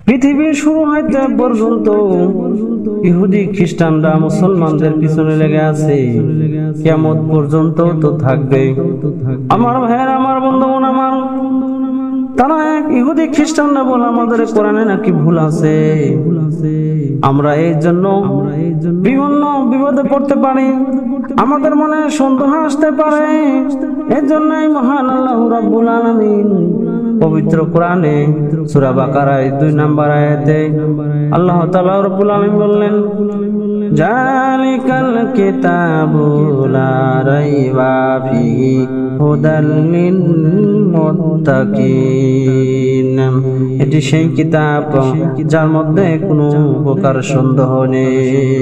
পৃথিবীর শুরু হইতে পর্যন্ত ইহুদি খ্রিস্টানরা মুসলমানদের পিছনে লেগে আছে, কিয়ামত পর্যন্ত তো থাকবে। আমার ভাইয়ের, আমার বন্ধুগণ, আমার তারা ইহুদি খ্রিস্টানরা বলে আমাদের কোরআনে নাকি ভুল আছে। আমরা এই জন্য বিভিন্ন বিপদে পড়তে পারি, আমাদের মনে সন্দেহ আসতে পারে। এর জন্যই মহান আল্লাহ রাব্বুল আলামিন পবিত্র কোরআনে সূরা বাকারায় 2 নম্বর আয়াতে আল্লাহ তাআলা রাব্বুল আলামিন বললেন, জালিকাল কিতাবু লা রাইবা ফিহি হুদাল লিল মুত্তাকিন। এটি সেই কিতাব যার মধ্যে কোনো প্রকার সন্দেহ নেই।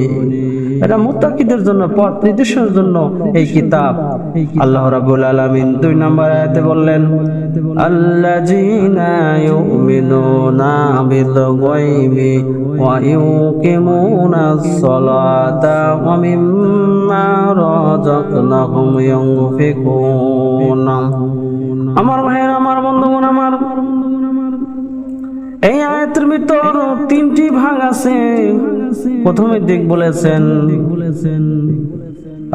এটা মুত্তাকিদের জন্য, পথ নির্দেশের জন্য এই কিতাব। আল্লাহ রাব্বুল আলামিন 2 নম্বর আয়াতে বললেন, আল্লাযীনা ইউমিনুনা বিল গায়বি ওয়া ইউকিমুনাস সালাতা ওয়া মিম্মা রাযাকনাহুম ইউনফিকুন। আমার ভাইয়েরা, আমার বন্ধুগণ, আমার এই আয়াতের ভিতর 3টি ভাগ আছে। প্রথমে দিক বলেছেন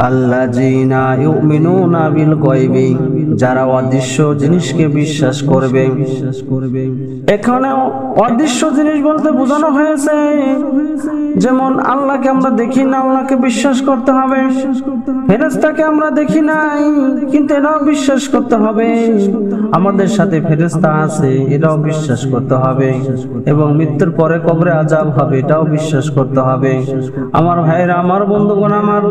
আল্লাযীনা ইউমিনুনা বিল গায়বি, যারা অদৃশ্য জিনিসকে বিশ্বাস করবে। এখানে অদৃশ্য জিনিস বলতে বোঝানো হয়েছে যেমন আল্লাহকে আমরা দেখি না, আল্লাহকে বিশ্বাস করতে হবে। ফেরেশতাকে আমরা দেখি নাই, কিন্তু এটাও বিশ্বাস করতে হবে। আমাদের সাথে ফেরেশতা আছে, এটাও বিশ্বাস করতে হবে। এবং মৃত্যুর পরে কবরে আযাব হবে, এটাও বিশ্বাস করতে হবে। আমার ভাইরা, আমার বন্ধুগণ, আমার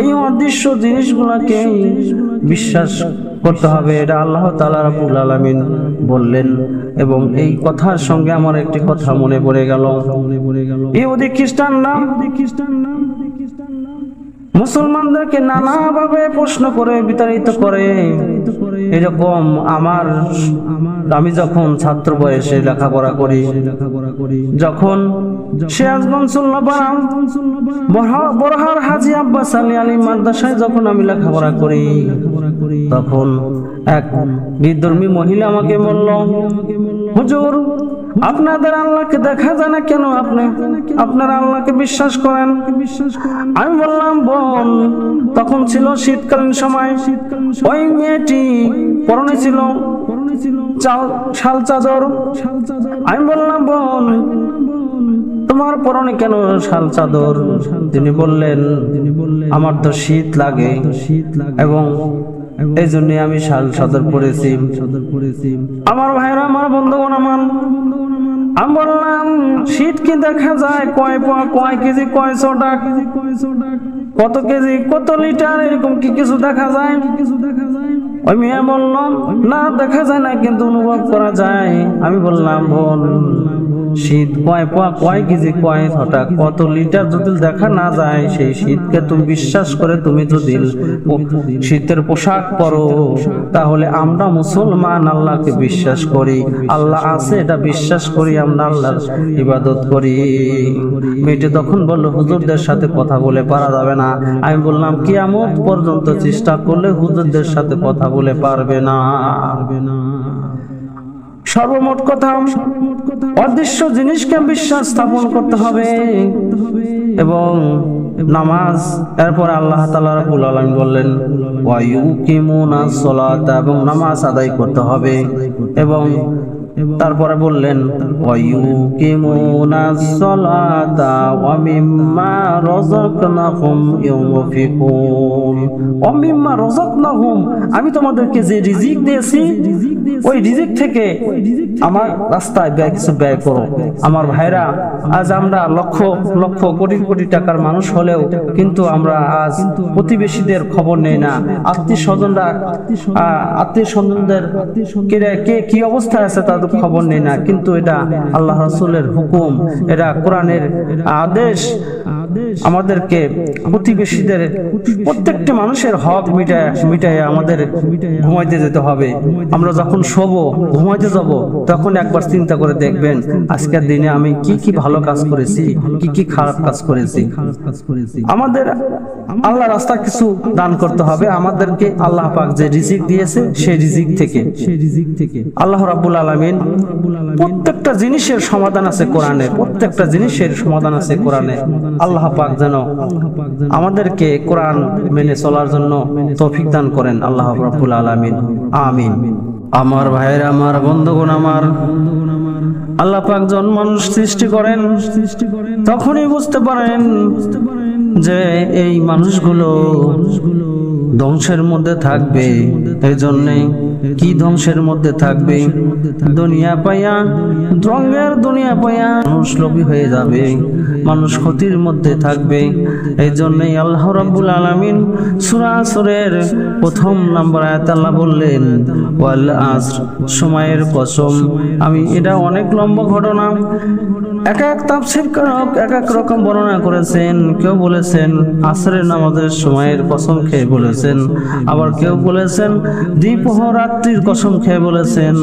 এই অদৃশ্য জিনিসগুলোকে বিশ্বাস করতে হবে, এটা আল্লাহ তাআলা রাব্বুল আলামিন বললেন। এবং এই কথার সঙ্গে আমার একটি কথা মনে পড়ে গেল। ইহুদি খ্রিস্টানরা মুসলমানদেরকে নানাভাবে প্রশ্ন করে, বিতাড়িত করে। এরকম আমি যখন ছাত্র বয়সে লেখাপড়া করি, যখন সিরাজগঞ্জ বরহার হাজী আব্বাস আলী আলিম মাদ্রাসায় যখন আমি লেখাপড়া করি, তখন এক বিধর্মী মহিলা আমাকে বলল, হুজুর, আপনাদের আল্লাহকে দেখা যায় না কেন? আপনারা আল্লাহকে বিশ্বাস করেন? আমি বললাম, বোন, তখন ছিল শীতকালীন সময়। ওই মেয়েটি পরনে ছিল শাল চাদর। আমি বললাম, বোন, তোমার পরনে কেন শাল চাদর? তিনি বললেন, আমার তো শীত লাগে এবং এই জন্য আমি শাল চাদর পরেছি। আমার ভাইরা, আমার বন্ধুগণ, আমি বললাম, শীত কি দেখা যায়? কয় পোয়া, কয় কেজি, কয় ছটা, কত কেজি, কত লিটার, এরকম কি কিছু দেখা যায়? ওই মেয়ে বলল, না, দেখা যায় না, কিন্তু অনুভব করা যায়। আমি বললাম, বোন, শীত কয় পোয়া, কয় কেজি, কয় ছটা, কত লিটার যদি দেখা না যায়, সেই শীতকে তুমি বিশ্বাস করে তুমি যদি শীতের পোশাক পরো, তাহলে আমরা মুসলমান আল্লাহকে বিশ্বাস করি, আল্লাহ আছে এটা বিশ্বাস করি, আমরা আল্লাহর ইবাদত করি। মেয়েটি তখন বলল, হুজুরদের সাথে কথা বলে পারা যাবে না। আমি বললাম, কিয়ামত পর্যন্ত চেষ্টা করলে হুজুরদের সাথে কথা বলে পারবে না। সর্বমোট কথা, অদৃশ্য জিনিসকে বিশ্বাস স্থাপন করতে হবে এবং নামাজ। এরপর আল্লাহ তাআলা রাব্বুল আলামিন বললেন, ওয়া ইউকিমুনাস সালাতা, এবং নামাজ আদায় করতে হবে। এবং তারপরে বললেন, ওয়া ইউকিমুনাস সালাতা ওয়া মিম্মা রাযাকনাহুম ইউনফিকুন। ওয়া মিম্মা রাযাকনাহুম, আমি তোমাদেরকে যে রিজিক দিয়েছি, ওই রিজিক থেকে আমার রাস্তায় কিছু ব্যয় করো। আমার ভাইরা, আজ আমরা লক্ষ লক্ষ কোটি কোটি টাকার মানুষ হলেও কিন্তু আমরা আজ প্রতিবেশীদের খবর নেই না, আত্মীয় স্বজনদের কে কি অবস্থায় আছে তাদের খবর নেই না। কিন্তু এটা আল্লাহ রাসূলের হুকুম, এটা কোরআনের আদেশ। আমাদেরকে প্রতিবেশীদের প্রত্যেকটি মানুষের হক মিটায় আমাদের ঘুমাইতে যেতে হবে। আমরা যখন শোবো, ঘুমাইতে যাব, তখন একবার চিন্তা করে দেখবেন আজকের দিনে আমি কি কি ভালো কাজ করেছি, কি কি খারাপ কাজ করেছি। আমাদের আল্লাহ রাস্তা কিছু দান করতে হবে। আমাদেরকে আল্লাহ পাক যে রিজিক দিয়েছে সেই রিজিক থেকে আল্লাহ রাব্বুল আলামিন আলামিন প্রত্যেকটা জিনিসের সমাধান আছে কোরআনে, প্রত্যেকটা জিনিসের সমাধান আছে কোরআনে। আল্লাহ পাক যেন আমাদেরকে কোরআন মেনে চলার জন্য তৌফিক দান করেন, আল্লাহ রাব্বুল আলামিন, আমিন। আমার ভাইয়েরা, আমার বন্ধুগণ, আমার আল্লাহ পাক যখন মানুষ সৃষ্টি করেন তখনই বুঝতে পারেন যে এই মানুষগুলো ধ্বংসের মধ্যে থাকবে। এই জন্যে কি ধ্বংসের মধ্যে থাকবে? দুনিয়া পাইয়া, রঙের দুনিয়া পাইয়া মানুষ লোভী হয়ে যাবে, মানুষ ক্ষতির মধ্যে থাকবে। এই জন্যই আল্লাহ রাব্বুল আলামিন সূরা আসরের প্রথম নম্বর আয়াতে আল্লাহ বললেন ওয়াল আসর, সময়ের কসম। আমি এটা অনেক লম্বা ঘটনা, এক এক তাফসীরকারক এক এক রকম বর্ণনা করেছেন। কেউ বলেছেন আসরের নামাজের সময়ের কসম খেয়ে বলেছেন, আবার কেউ বলেছেন দ্বিপ্রহর রাত্রির কসম খেয়ে বলেছেন।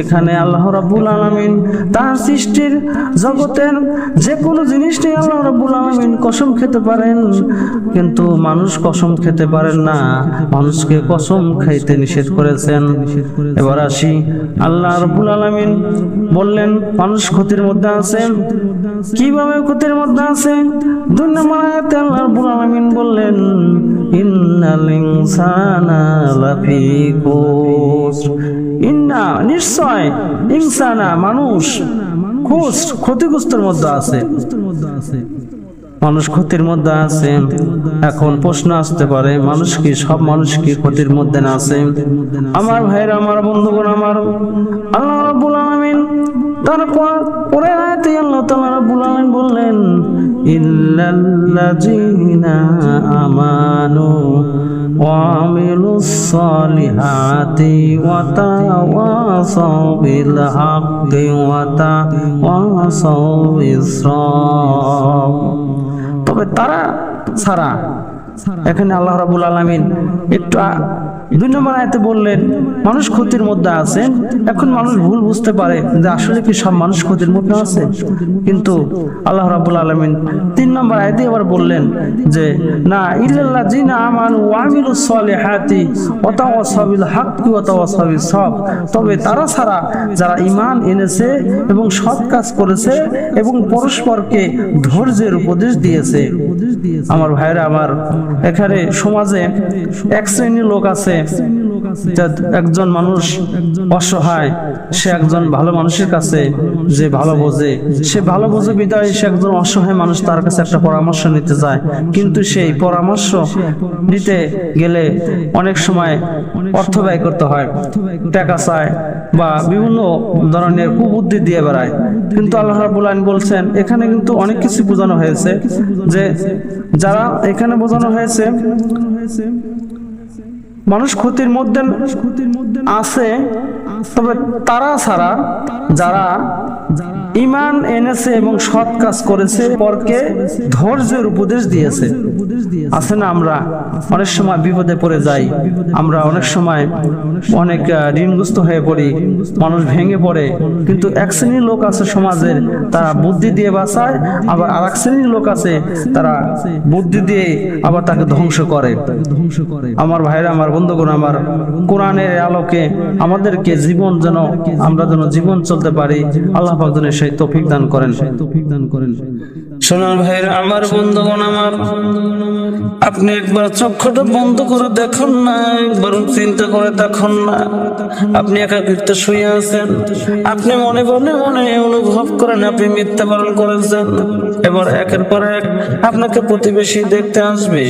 এখানে আল্লাহ রাব্বুল আলামিন তার সৃষ্টির জগতের যে কোনো জিনিস নিয়ে আল্লাহ রাব্বুল আলামিন কসম খেতে পারেন, কিন্তু মানুষ কসম খেতে পারেন না, মানুষকে কসম খাইতে নিষেধ করেছেন। এবার আসি, আল্লাহ রাব্বুল আলামিন বললেন মানুষ ক্ষতির মধ্যে আছে। কিভাবে ক্ষতির মধ্যে আছে? 2 নম্বর আয়াতে আল্লাহ রাব্বুল আলামিন বললেন ইন্নাল ইনসানা লাফি খুসর, ইন্না নিশ্চয়, ইনসানা মানুষ, খুসর ক্ষতিগ্রস্তের মধ্যে আছে, মানুষ ক্ষতির মধ্যে আছে। এখন প্রশ্ন আসতে পারে মানুষ কি, সব মানুষ কি ক্ষতির মধ্যে না আছে? আমার ভাইরা, আমার বন্ধুগণ, আমার আল্লাহ রাব্বুল আলামিন তারপর পরের আয়াতে আল্লাহ তাআলা রাব্বুল আলামিন বললেন ইল্লাল্লাযীনা আমানু ওয়া আমিলুস সালিহাতি ওয়া তাওয়াসাউ বিল হাক্কি ওয়া তাওয়াসাউ বিস সাবর। তবে তারা ছাড়া, এখানে আল্লাহ রাব্বুল আলামিন একটু 2 নম্বর আয়াতে বললেন মানুষ ক্ষতির মধ্যে আছে। এখন মানুষ ভুল বুঝতে পারে যে আসলে কি সব মানুষ ক্ষতির মধ্যে আছে, কিন্তু আল্লাহ রাব্বুল আলামিন 3 নম্বর আয়াতে আবার বললেন যে না, ইল্লাল্লাযীনা আমানু ওয়া আমিলুস সালিহাতি ওয়া তাওয়াসাউ বিল হাক্কি ওয়া তাওয়াসাউ বিস সাবর। তবে তারা ছাড়া যারা ঈমান এনেছে এবং সৎ কাজ করেছে এবং পরস্পরকে ধৈর্যের উপদেশ দিয়েছে। আমার ভাইরা, আমার এখানে সমাজে এক শ্রেণীর লোক আছে, একজন মানুষ অসহায়, সে একজন ভালো মানুষের কাছে যে ভালো বোঝে, সে ভালো বোঝে বিদায় সে একজন অসহায় মানুষ তার কাছে একটা পরামর্শ নিতে যায়, কিন্তু সেই পরামর্শ নিতে গেলে অনেক সময় অর্থ ব্যয় করতে হয়, টাকা চায় বা বিভিন্ন ধরনের কুবুদ্ধি দিয়ে বেড়ায়। কিন্তু আল্লাহ রাব্বুল আলামিন বলছেন এখানে কিন্তু অনেক কিছু বোঝানো হয়েছে, যে যারা এখানে বোঝানো হয়েছে মানুষ ক্ষতির মধ্যে আছে, তবে তারা ছাড়া যারা ঈমান এনেছে এবং সৎ কাজ করেছে, পরকে ধৈর্যের উপদেশ দিয়েছে। আছে না, আমরা অনেক সময় বিপদে পড়ে যাই, আমরা অনেক সময় অনেক ঋণগ্রস্ত হয়ে পড়ি, মানুষ ভেঙে পড়ে, কিন্তু এক শ্রেণীর লোক আছে সমাজের, তারা বুদ্ধি দিয়ে বাঁচায়, আবার আর এক শ্রেণীর লোক আছে তারা বুদ্ধি দিয়ে আবার তাকে ধ্বংস করে। আমার ভাইরা, আমার বন্ধুগণ, আমার কোরআনের আলোকে আমাদেরকে জীবন যেন আমরা যেন জীবন চলতে পারি, আল্লাহ পাক যেন সেই তৌফিক দান করেন। সোনার ভাইরা, আমার বন্ধুগণ, আমার আপনি একবার চক্ষুটা বন্ধ করে দেখুন না, একবার চিন্তা করে দেখুন না, আপনি একাকিত্ব শুয়ে আছেন, আপনি মনে মনে মনে অনুভব করেন আপনি মৃত্যুবরণ করেছেন। এবার একের পর এক আপনাকে প্রতিবেশী দেখতে আসবে,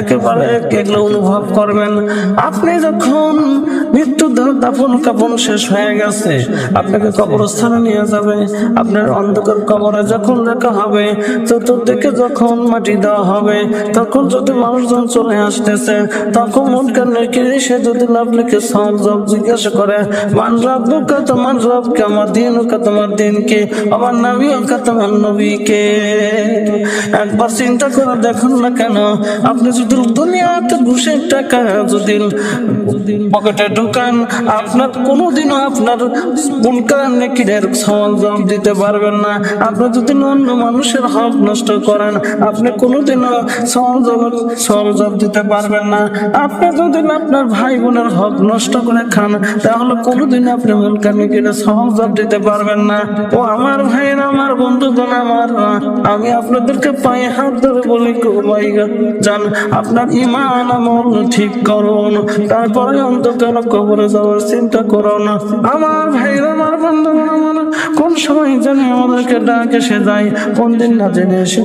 একের পর এক এগুলো অনুভব করবেন। আপনি যখন মৃত্যু দাফন কাফন শেষ হয়ে গেছে, আপনাকে কবরস্থানে নিয়ে যাবে, আপনার অন্ধকার কবরে যখন রাখা হবে, চতুর্দিকে যখন মাটি দেওয়া হবে, তখন যদি মানুষজন চলে আসতেছে, তখন মুনকার নাকির সে যদি আপনাকে সব জব জিজ্ঞাসা করে মান রাব্বুকা, তোমার রবকে, আমার দিনুকা, তোমার দিনকে, আমার নবীকা, তোমার নবীকে। একবার চিন্তা করে দেখুন না কেন, আপনি যদি দুনিয়াতে ঘুষের টাকা যদি পকেটে ঢুকান, আপনার কোনোদিনও আপনার মুনকার নাকিরের সওয়াল জবাব দিতে পারবেন না। আপনি যদি অন্য মানুষের হক হক নষ্ট করেন, আপনি কোনোদিনও সহযোগ দিতে পারবেন না। আপনি যদি আপনার ভাই বোনের হক নষ্ট করে খান, তাহলে কোনোদিন আপনি মুনকার নাকিরে সহযোগ দিতে পারবেন না। ও আমার ভাইরা, আমার বন্ধুগণ, আমার আমি আপনাদেরকে পায়ে হাত ধরে বলি, যান আপনার ঈমান আমল ঠিক করুন, তারপরে অন্ধকার কবরে যাওয়ার চিন্তা করুন। আমার ভাইরা, আমার বন্ধুগণ, আমার কোন সময় জানি আমাদেরকে ডাক এসে যায়, কোন দিন না জেনে এসে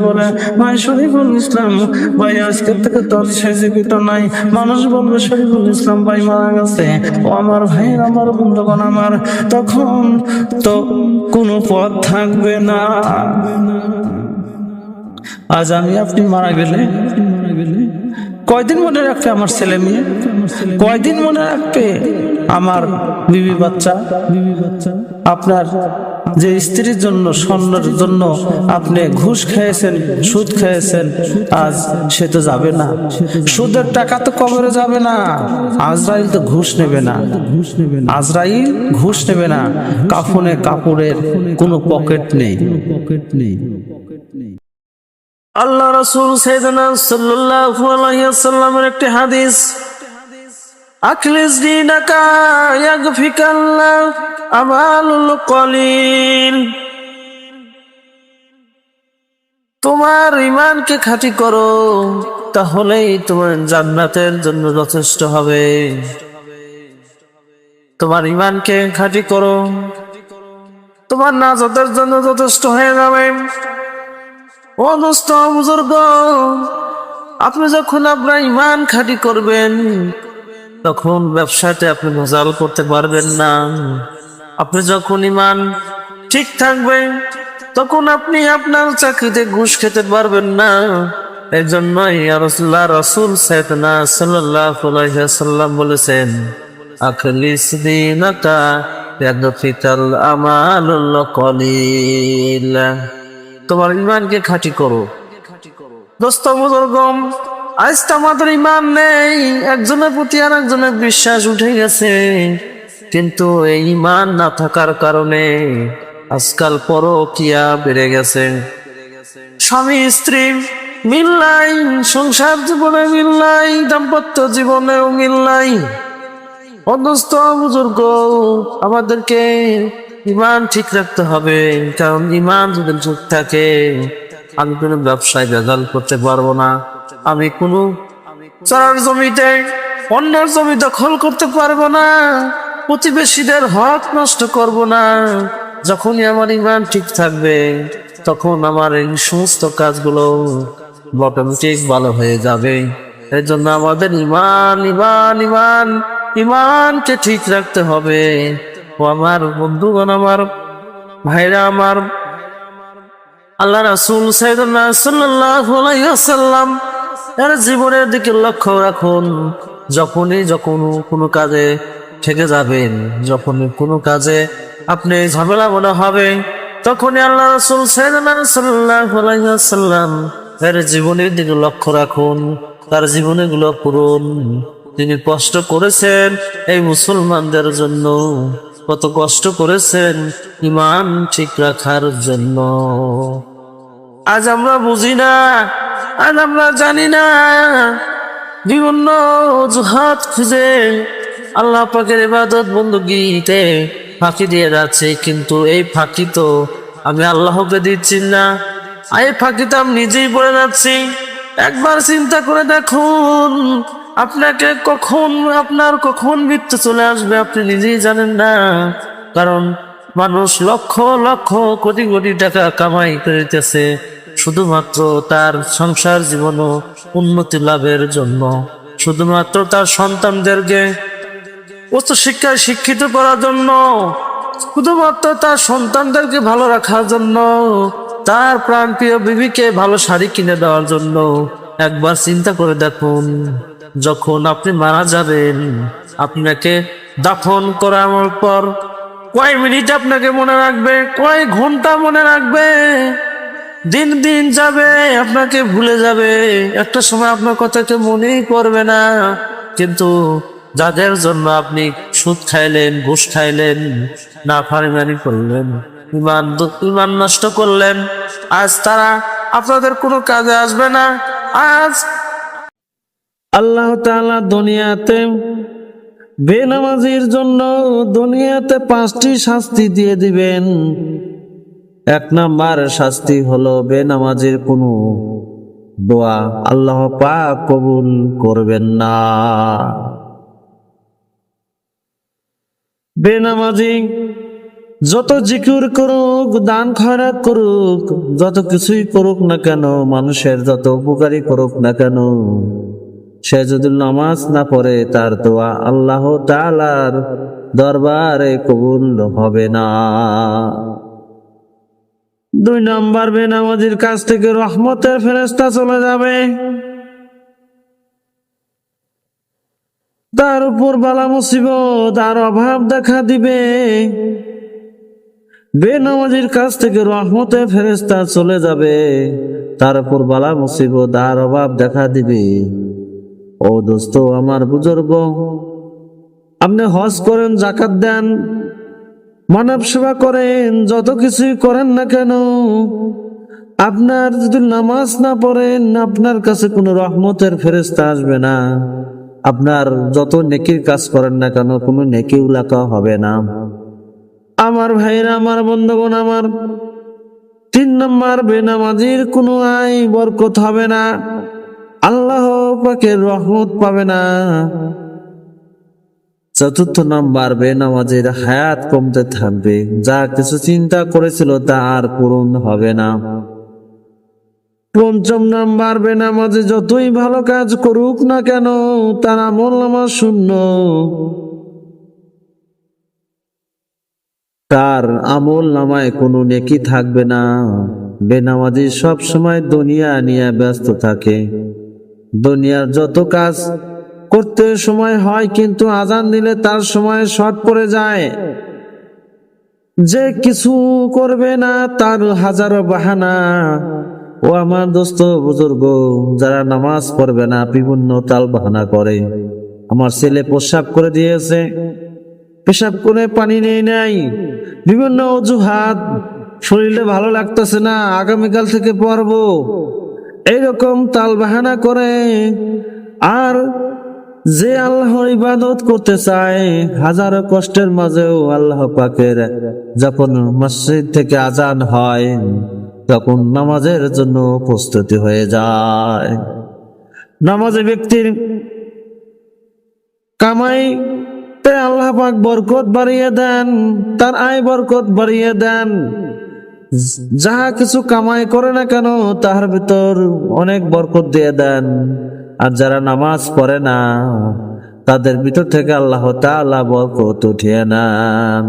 বলে ভাই শরীফুল ইসলাম ভাই আজকের থেকে তোর সে জীবিত নাই। মানুষ বলবে শরীফুল ইসলাম ভাই মারা গেছে। ও আমার ভাইরা, আমার বন্ধুগণ, আমার তখন তো কোনো পথ থাকবে না। আজ আমি আপনি মারা গেলে কয়দিন মনে রাখবে আমার ছেলে মেয়ে? কয়দিন মনে রাখবে আমার বিবি বাচ্চা? আপনার যে স্ত্রীর জন্য, স্বর্ণের জন্য আপনি ঘুষ খেয়েছেন, সুদ খেয়েছেন, আজ সে তো যাবে না। সুদের টাকা তো কবরে যাবে না। আজরাইল তো ঘুষ নেবে না। আজরাইল ঘুষ নেবে না। কাফনে কাপড়ের কোনো পকেট নেই। আল্লাহ রাসূল সাইয়েদনা সাল্লাল্লাহু আলাইহি ওয়াসাল্লামের একটি হাদিস, আখলিস দীনাকা ইয়াগফিকাল্লাহ আমালুল কলিল। তোমার ঈমানকে খাঁটি করো, তাহলেই তোমার জান্নাতের জন্য যথেষ্ট হবে। তোমার ঈমানকে খাঁটি করো, তোমার নাজাতের জন্য যথেষ্ট হয়ে যাবে। ও দোস্ত বুজুর্গ, আপনি যখন আপনার ঈমান খাঁটি করবেন, তখন ব্যবসাতে আপনি ভেজাল করতে পারবেন না। আপনি যখন ঈমান ঠিক থাকবে, তখন আপনি আপনার চাকরিতে ঘুষ খেতে পারবেন না। এই জন্যই রাসূল সাইয়েদনা সাল্লাল্লাহু আলাইহি ওয়াসাল্লাম বলেছেন, আখলিস দীনাকা ইয়াগফিকাল আমালুল কলিল। তোমার ঈমানকে খাঁটি করো। দোস্ত বুজুর্গ, আজ তো আমাদের ঈমান নেই, একজনের প্রতি আর একজনের বিশ্বাস উঠে গেছে। কিন্তু এই ঈমান না থাকার কারণে আজকাল পরকীয়া বেড়ে গেছে। স্বামী স্ত্রী মিল নাই, সংসার জীবনে মিল নাই, দাম্পত্য জীবনেও মিল নাই। অদস্ত বুজুর্গ, আমাদেরকে ঈমান ঠিক রাখতে হবে, কারণ ঈমান যদি ঠিক থাকে, আমি কোনো ব্যবসায় ভেজাল করতে পারবো না। আমি কোনো চার জমিতে অন্যের জমি দখল করতে পারবো না। প্রতিবেশীদের হক নষ্ট করব না। যখনই আমার ঈমান ঠিক থাকবে, তখন আমার এই সমস্ত কাজগুলো অটোমেটিক ভালো হয়ে যাবে। এই জন্য আমাদের ঈমানকে ঠিক রাখতে হবে। ও আমার বন্ধুগণ, আমার ভাইরা, আমার আল্লাহ রাসূল সাইয়েদনা সাল্লাল্লাহু আলাইহি ওয়াসাল্লাম এর জীবনের দিকে লক্ষ্য রাখুন। যখনই কোনো কাজে থেকে যাবেন, যখনই কোনো কাজে আপনি ঝামেলা মনে হবে, তখনই আল্লাহ রাসূল সাইয়েদনা সাল্লাল্লাহু আলাইহি ওয়াসাল্লাম এর জীবনের দিকে লক্ষ্য রাখুন। তার জীবনীগুলো পড়ুন। তিনি কষ্ট করেছেন এই মুসলমানদের জন্য, কত কষ্ট করেছেন ঈমান ঠিক রাখার জন্য। আজ আমরা বুঝি না, আজ আমরা জানি না, বিভিন্ন অজুহাত খুঁজে আল্লাহ পাকের ইবাদত বندگিতে ফাঁকি দিয়ে যাচ্ছে। কিন্তু এই ফাঁকি তো আমি আল্লাহকে দিচ্ছি না, এই ফাঁকি তো আমি নিজেই পড়ে যাচ্ছি। একবার চিন্তা করে দেখুন, আপনার কখন মৃত্যু চলে আসবে আপনি নিজেই জানেন না। কারণ মানুষ লক্ষ লক্ষ কোটি কোটি টাকা কামাই করিতেছে শুধুমাত্র তার সংসার জীবন ও উন্নতি লাভের জন্য, শুধুমাত্র তার সন্তানদেরকে উচ্চ শিক্ষায় শিক্ষিত করার জন্য, শুধুমাত্র তার সন্তানদেরকে ভালো রাখার জন্য, তার প্রাণপ্রিয় বিবিকে ভালো শাড়ি কিনে দেওয়ার জন্য। একবার চিন্তা করে দেখুন, যখন আপনি মারা যাবেন, আপনাকে দাফন করার পর কয় মিনিট আপনাকে মনে রাখবে, কয় ঘন্টা মনে রাখবে? দিন দিন যাবে, আপনাকে ভুলে যাবে। একটা সময় আপনার কথাকে মনেই করবে না। কিন্তু যাদের জন্য আপনি সুদ খাইলেন, ঘুষ খাইলেন, নাফরমানি করলেন, ইমান নষ্ট করলেন, আজ তারা আপনাদের কোনো কাজে আসবে না। আজ আল্লাহ তাআলা দুনিয়াতে বেনামাজির জন্য দুনিয়াতে 5টি শাস্তি দিয়ে দিবেন। 1 নাম্বার শাস্তি হলো বেনামাজির কোনো দোয়া আল্লাহ পাক কবুল করবেন না। বেনামাজি যত জিকির করুক, দান খয়রাত করুক, যত কিছুই করুক না কেন, মানুষের যত উপকারী করুক না কেন, সে যদি নামাজ না পড়ে তার দোয়া আল্লাহ তাআলার দরবারে কবুল হবে না। 2 নাম্বার বেনামাজির কাছ থেকে রহমতের ফেরেশতা চলে যাবে, তার উপর বালা মুসিবত আর অভাব দেখা দিবে। বেনামাজির কাছ থেকে রহমতের ফেরেশতা চলে যাবে, তার উপর বালা মুসিবত আর অভাব দেখা দিবে। ও দোস্ত, আমার বুজুর্গ, আপনি হজ করেন, যাকাত দেন, মানব সেবা করেন, যত কিছুই করেন না কেন, আপনার যদি নামাজ না পড়েন আপনার কাছে কোনো রহমতের ফেরেশতা আসবে না। আপনার যত নেকির কাজ করেন না কেন কোনো নেকি উলাকা হবে না। আমার ভাইরা, আমার বন্ধুগণ, আমার 3 নাম্বার বেনামাজির কোনো আয় বরকত হবে না, আল্লাহ পাকের রহমত পাবে না। 4 নাম্বার বেনামাজির হায়াত কমতে থাকবে, যা কিছু চিন্তা করেছিল তা আর পূরণ হবে না। 5 নাম্বার বেনামাজি যতই ভালো কাজ করুক না কেন তার আমলনামা শূন্য, তার আমলনামায় কোনো নেকি থাকবে না। বেনামাজি সব সময় দুনিয়া নিয়ে ব্যস্ত থাকে, দুনিয়ার যত কাজ করতে সময় হয়, কিন্তু আজান দিলে তার সময় শর্ট পড়ে যায়। যে কিছু করবে না তার হাজারো বাহানা। ও আমার দোস্ত বুজুর্গ, যারা নামাজ পড়বে না বিভিন্ন তাল বাহানা করে। আমার ছেলে প্রস্রাব করে দিয়েছে, পেশাব করে পানি নেই নাই, বিভিন্ন অজুহাত, শরীরে ভালো লাগতেছে না, আগামীকাল থেকে পড়বো, এইরকম তাল বাহানা করে। আর যে আল্লাহর ইবাদত করতে চায় হাজারো কষ্টের মাঝেও আল্লাহ পাকের যখন মসজিদ থেকে আজান হয় তখন নামাজের জন্য প্রস্তুতি হয়ে যায়। নামাজে ব্যক্তির কামাইতে আল্লাহ পাক বরকত বাড়িয়ে দেন, তার আয় বরকত বাড়িয়ে দেন। যাহা কিছু কামাই করে না কেন তার ভিতর অনেক বরকত দিয়ে দেন। আর যারা নামাজ পড়ে না তাদের ভিতর থেকে আল্লাহ তাআলা বরকত উঠিয়ে নেন।